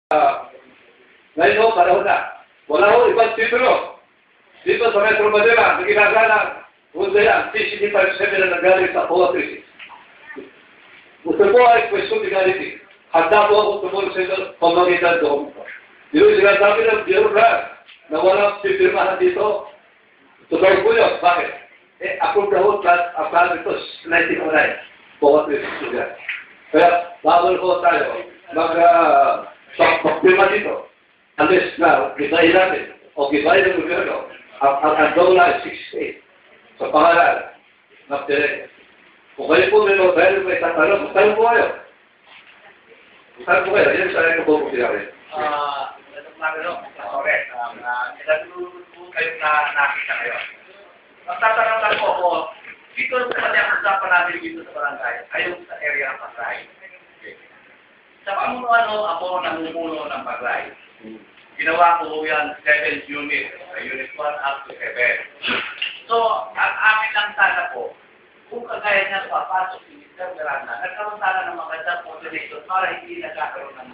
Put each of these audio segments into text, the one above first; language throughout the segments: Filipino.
Ngayon ho, panahon na. Wala ho, ibang titulo. Dito sa Metro Manila, naginagalang kung yan, 65% na nagaling sa poetry. Gusto po ay question legality. Handa po ako tumulong sa inyo pamagitan doon. Yung sinasabi ng bureaucrat na walang pipirmahan dito, totoo po yun. Bakit? Ako daw plan ito 1909. Poetry student. Kaya, bawal po tayo magpirma dito. Unless na, gibayin natin. O gibayin ng gobyerno. Ang dola ay 68. Sa pangalan. Napdire. Kung kayo po may may tatanong, magtanong po kayo. Magtanong po kayo. Yan sa akin po po sinabi. Correct. Nagulunod po kayong nakita ngayon. Magtatanong lang po ako, dito sa kanyang usapan natin dito sa barangay, ayun sa area ng Pasay. Sa pamunuan ako namumuno ng Pasay. Ginawa ko yan 7 units, unit 1 up to 7. So, ang amin lang sana po, kung kagaya niya papasok si Mr. Miranda, nagkaroon sana ng magandang coordination para hindi nagkakaroon ng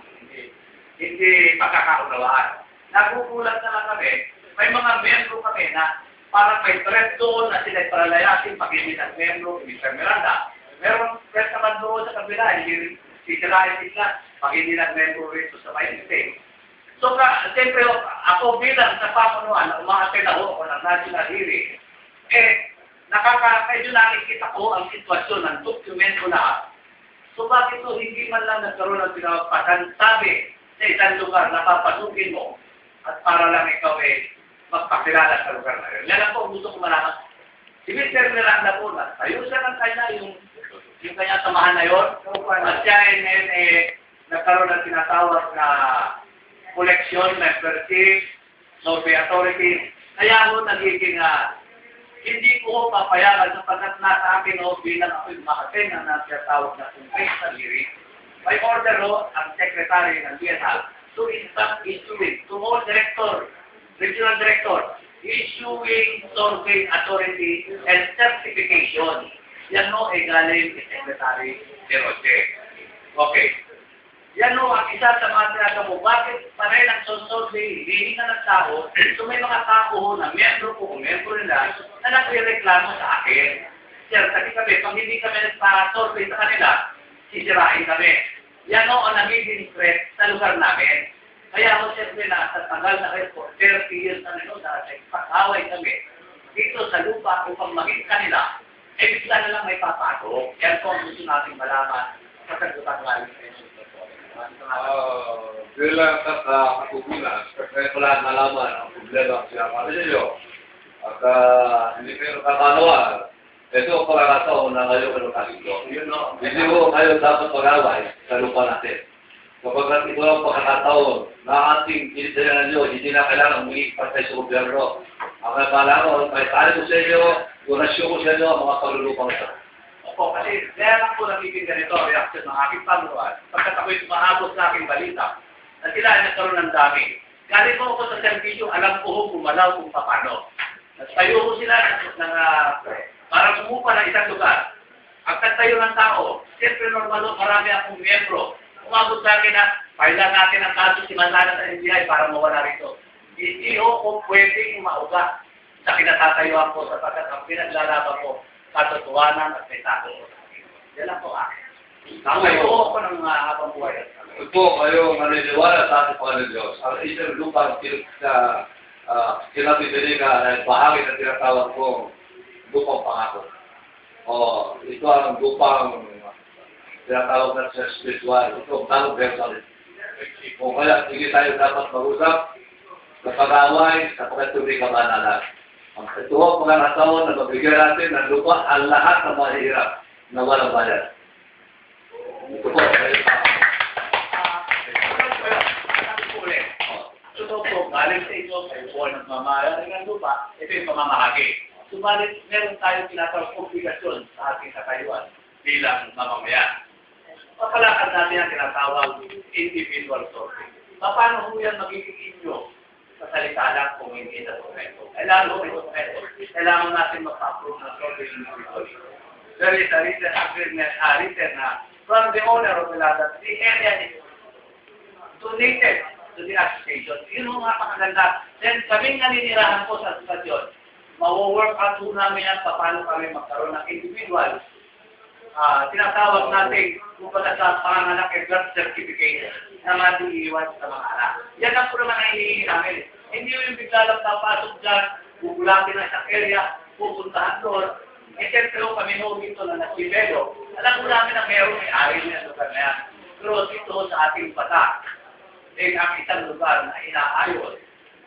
hindi pagkakaunawaan. Nagugulat na lang kami, may mga membro kami na parang may threat doon na sila paralayasin pag hindi ng membro si Mr. Miranda. Meron threat naman doon sa kabila, hindi sisirahin sila pag hindi ng membro rito sa may state. So, siyempre, ako bilang sa pamunuan, umaatid ako ng national hearing, medyo nakikita ko ang sitwasyon ng dokumento lahat. So, bakit ito hindi man lang nagkaroon ng pinapakansabi sa isang lugar na papasukin mo at para lang ikaw magpakilala sa lugar na yun. Yan lang po gusto ko malaman. Si Mr. Miranda po na, ayusan ng kanya yung kanyang samahan na yun. At siya nagkaroon ng tinatawag na koleksyon, membership, survey authority. Kaya ho nagiging hindi ko papayagan sapagkat nasa akin bilang ako'y makaten na nagkatawag na congressional hearing. By order ang secretary ng DSA to instruct issuing to all director, regional director, issuing survey authority and certification. Yan galing ni Secretary de Roche. Okay. Yan ang isa sa mga tinatamo. Bakit pareil ang survey, hindi na nagtao, so may mga tao na membro ko, membro nila, na nagre-reklamo sa akin. Sir, kasi kami, pag hindi kami nagpa-survey sa kanila, sisirain kami. Yan ang nagiging threat sa lugar namin. Kaya ako siyempre na sa tagal na rin po, 30 years na rin na pag-away kami dito sa lupa upang maging kanila, bigla na lang may papasok. Yan po ang gusto natin malaman sa kagutan namin sa inyo. Bilang katugunan, kasi wala nalaman ang problema sa mga ninyo. At hindi kayo nakakalawan. Ito ang pagkakataon na kayo kalukasito. Hindi mo kayo dapat mag-away sa lupa natin. Kapag ito ang pagkakataon na ating kinitinan nyo, hindi na kailangan muli patay sa gobyerno. Ang kailangan, may tali ko sa inyo, donasyon ko sa inyo ang mga paglulupang ito. Opo, kasi kaya lang po nagiging ganito ang reaksyon ng aking pamunuan. Pagkat ako'y tumahabos sa aking balita, na sila ay nagkaroon ng dami. Galing po ako sa servisyo, alam ko gumalaw kung paano. Nagtayo ko sila para sumupa ng isang lugar. Ang tayo ng tao, siyempre normal marami akong miyembro. Umabot sa akin na, pailan natin ang kaso si Manlana sa NBI para mawala rito. Hindi ko pwedeng mauga sa kinatatayuan ko sapagkat ang pinaglalaban ko katotohanan at may tako ko sa akin. Yan lang po akin. Kamay ko ako ng habang buhay. Ito kayo maniniwala sa ating Panginoon Diyos. Ang isang lupang kinabibili ka na bahagi na tinatawag ko lupang pangako. Ito ang lupang tinatawag na sa spiritual. Ito ang talong personal. Kung kaya hindi tayo dapat mag-usap sa pag-away, sa pagkatubig ka manalag. Ito ang pagkakataon na mabigyan natin ng lupa ang lahat ng mahirap na walang bayad. Ito po. Ito po, galing sa ito, kayo po ang nagmamahal ng lupa, ito yung pamamahagi. Subalit, meron tayong tinatawag obligasyon sa ating katayuan bilang mamamayan. Papalakad natin ang tinatawag individual sourcing. Paano ho yan magiging inyo? Sa salita lang kung hindi na dokumento. Kailangan natin mag-approve ng survey individually. There is a written agreement, written na from the owner of the land that the area is donated to the association. Yun ang napakaganda. Then kaming naninirahan po sa asosasyon, mawo-work out po namin yan paano kami magkaroon ng individual. Tinatawag natin kung pala sa panganak and birth certificate na matiiwan sa mga anak. Yan ang po naman ang hinihingi namin. Hindi yung bigla lang papasok dyan, gugulatin na sa area, pupuntahan doon. Eh, siyempre kami dito na nagsibelo. Alam ko namin na mayroong may-ari na lugar na yan. Pero dito sa ating bata, ang isang lugar na inaayos,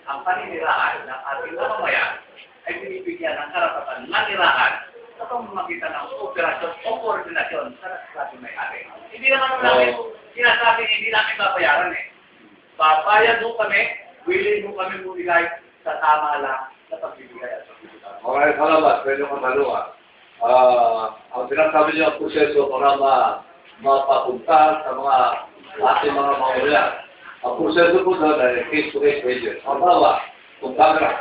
ang paninirahan ng ating mamamayan ay binibigyan ng karapatan manirahan sa pamamagitan ng operasyon o koordinasyon sa ating may-ari. Hindi naman namin sinasabi, hindi namin babayaran eh. Babayad mo kami, willing mo kami bumigay sa tama lang sa pagbibigay at pagbibigay. Okay, salamat. Pwede kong tanungan. Ang sinasabi niyo ang proseso para mapapunta sa mga ating mga mamamayan. Ang proseso po doon ay case-to-case basis. Ang bawa, kung camera,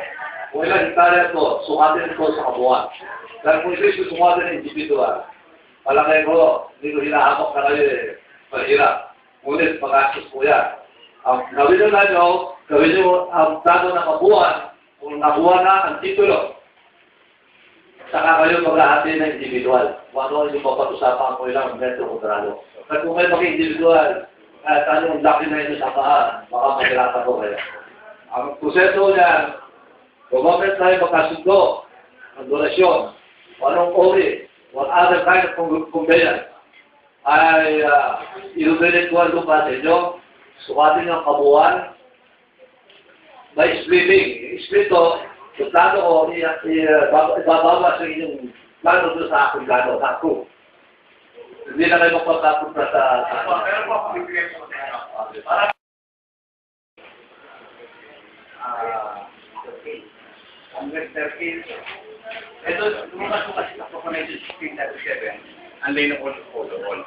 kung ilang hektarya ito, sukatin ito sa kabuuan. Dahil kung ito yung sukatin individual, palagay ko, hindi ko hinahamok na kayo mahirap. Ngunit pag-access po yan. Ang gawin nyo na nyo, gawin nyo ang plano ng kabuuan, kung nabuha na ang titulo, saka kayo maghahati na individual. Kung ano yung mapag-usapan ko ilang metro kudrado. At kung may mag-individual, kahit anong laki na ito sa paan, baka mahirapan ko kayo. Ang proseso niyan, government tayo magkasundo ng donasyon, o anong ori, what other kind of conveyance, ay illuminate ko ang lupa sa inyo, sukatin ng kabuuan, by splitting. Split ko, yung plano ko, ibabawa sa inyong plano doon sa aking plano, sa ako. Hindi na kayo magpagkapunta sa... Pero po ako bibigyan ko sa Congress 13. Ito, lumabas ko kasi sa Proposition 1637, ang Lane of All.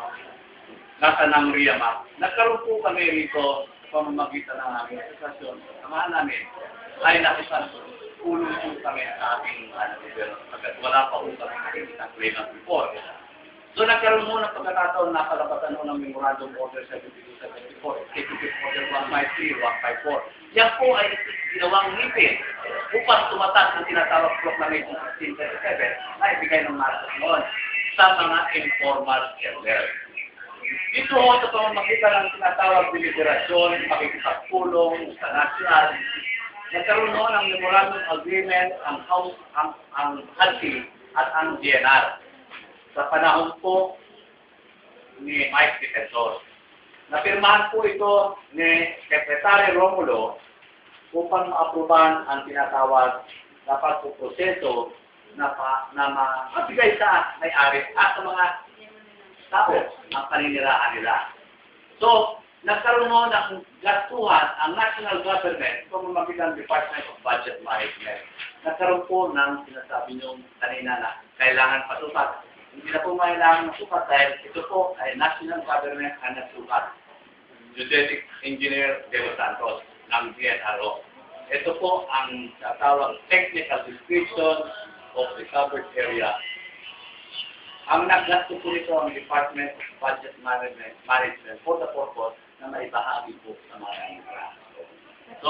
Nasa Namria Map. Nagkaroon po kami rito sa pamamagitan ng aming asosasyon. Samahan namin ay nakisan tulong po kami sa ating wala pa po kami nakikita claimant before. So nagkaroon mo ng pagkakataon na kalabatan mo ng Memorandum Order 7274, Executive Order 153, 154. Yan po ay ginawang ngipin upang tumatas ng tinatawag Proclamation 1637 na ibigay ng Marcos noon sa mga informal settlers. Dito ho sa pamamagitan ng tinatawag deliberasyon, makikipagpulong sa nasyonal, nagkaroon noon ng Memorandum Agreement ang House, ang HALCI at ang DNR. Sa panahon po ni Mike Defensor. Napirmahan po ito ni Secretary Romulo upang maaprubahan ang tinatawag na pagpuproseso na mabigay sa may-ari at sa mga tao ang paninirahan nila. So, nagkaroon mo ng gastuhan ang national government kung mamagitan ng Department of Budget Management. Nagkaroon po ng sinasabi nyo kanina na kailangan pasukat. Hindi na po kailangan masukat dahil ito po ay national government ang nagsukat. Geodetic Engineer De Los Santos ng DNRO. Ito po ang tatawag technical description of the covered area. Ang naggasto po nito ang Department of Budget Management for the purpose na maibahagi po sa mga infra. So,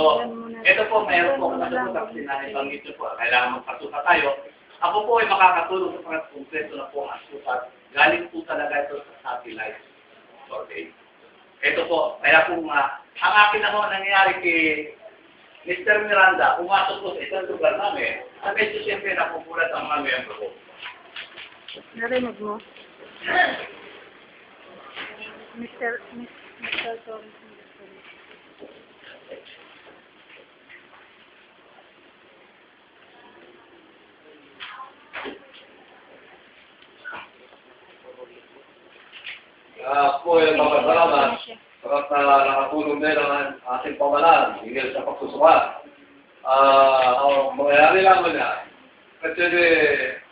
ito po, mayroon po, masukat sinanay banggit nyo po, kailangan magpasukat tayo. Ako po ay makakatulong sa pagkumpleto na po ang sukat. Galing po talaga ito sa satellite survey. Ito po, kaya po ang akin naman nangyayari kay Mr. Miranda, pumasok po sa isang lugar namin, at medyo siyempre napupulat ang mga miyembro ko. Narinig mo? Mr. Torres. Po ay magpasalamat sapat na nakatulong din ang ating pamalaan hinggil sa pagsusukat. Ang mangyayari lang na kasi